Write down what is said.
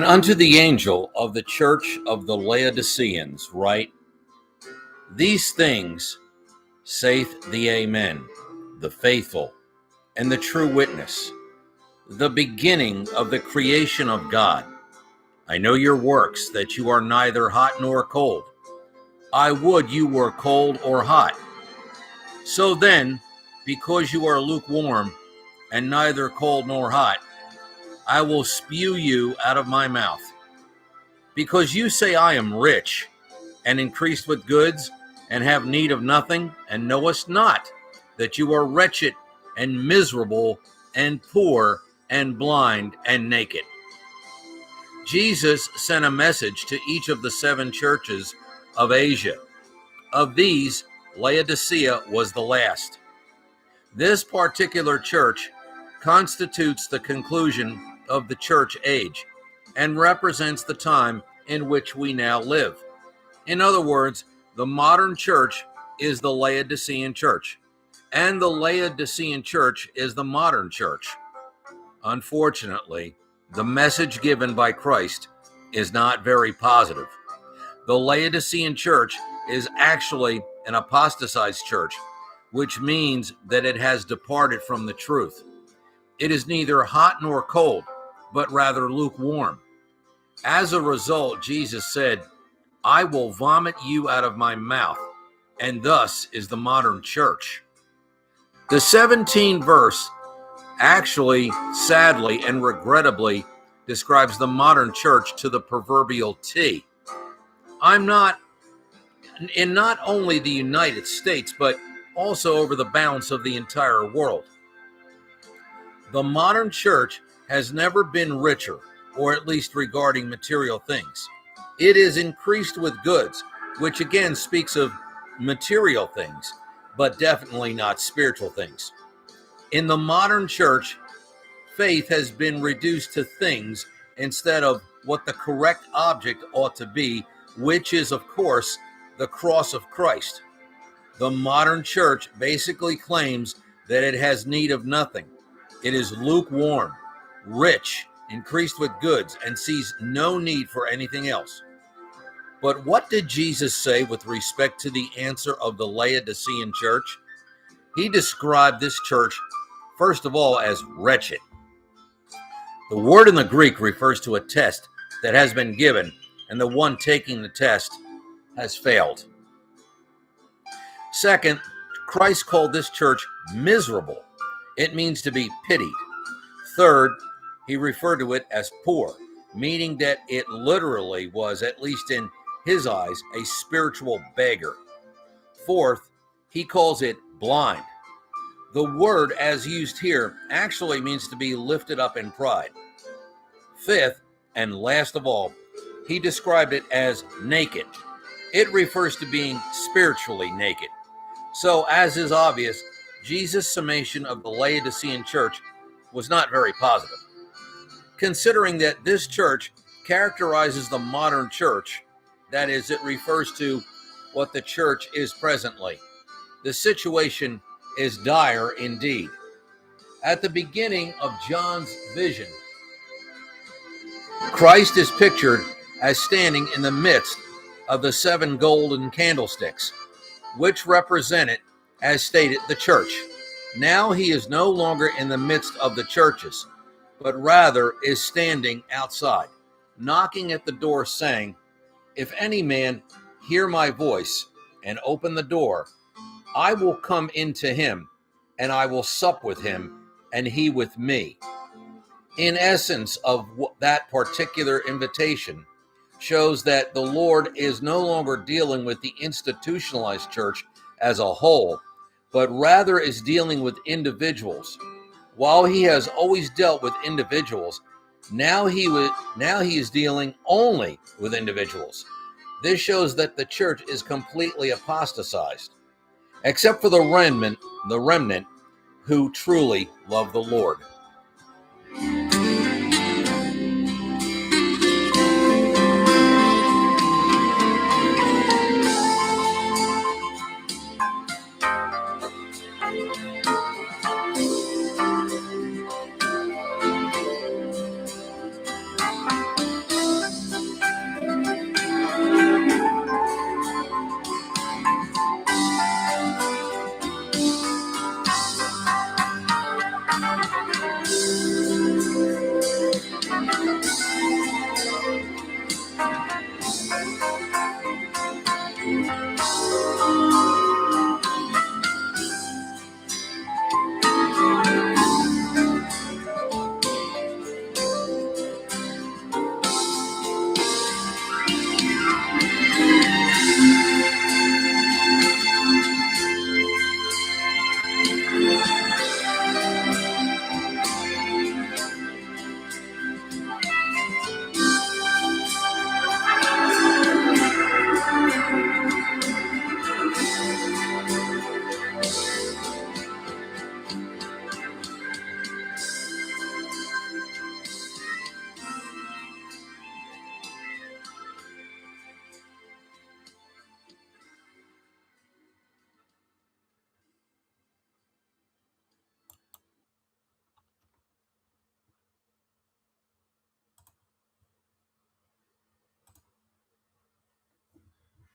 unto the angel of the church of the Laodiceans write, These things saith the Amen, the faithful and the true witness, the beginning of the creation of God. I know your works, that you are neither hot nor cold. I would you were cold or hot. So then, because you are lukewarm and neither cold nor hot, I will spew you out of my mouth. Because you say, I am rich and increased with goods and have need of nothing, and knowest not that you are wretched and miserable and poor and blind and naked. Jesus sent a message to each of the 7 churches of Asia. Of these, Laodicea was the last. This particular church constitutes the conclusion of the church age and represents the time in which we now live. In other words, the modern church is the Laodicean church, and the Laodicean church is the modern church. Unfortunately, the message given by Christ is not very positive. The Laodicean church is actually an apostatized church, which means that it has departed from the truth. It is neither hot nor cold, but rather lukewarm. As a result, Jesus said, I will vomit you out of my mouth, and thus is the modern church. The 17th verse actually, sadly and regrettably, describes the modern church to the proverbial T. In not only the United States, but also over the bounds of the entire world. The modern church has never been richer, or at least regarding material things. It is increased with goods, which again speaks of material things, but definitely not spiritual things. In the modern church, faith has been reduced to things instead of what the correct object ought to be, which is, of course, the cross of Christ. The modern church basically claims that it has need of nothing. It is lukewarm, rich, increased with goods, and sees no need for anything else. But what did Jesus say with respect to the answer of the Laodicean church? He described this church, first of all, as wretched. The word in the Greek refers to a test that has been given, and the one taking the test has failed. Second, Christ called this church miserable. It means to be pitied. Third, he referred to it as poor, meaning that it literally was, at least in his eyes, a spiritual beggar. Fourth, he calls it blind. The word as used here actually means to be lifted up in pride. Fifth, and last of all, he described it as naked. It refers to being spiritually naked. So, as is obvious, Jesus' summation of the Laodicean church was not very positive. Considering that this church characterizes the modern church, that is, it refers to what the church is presently, the situation is dire indeed. At the beginning of John's vision, Christ is pictured as standing in the midst of the 7 golden candlesticks, which represented, as stated, the church. Now he is no longer in the midst of the churches, but rather is standing outside, knocking at the door, saying, If any man hear my voice and open the door, I will come into him, and I will sup with him, and he with me. In essence of that particular invitation shows that the Lord is no longer dealing with the institutionalized church as a whole, but rather is dealing with individuals. While he has always dealt with individuals, now he is dealing only with individuals. This shows that the church is completely apostatized, except for the remnant who truly love the Lord.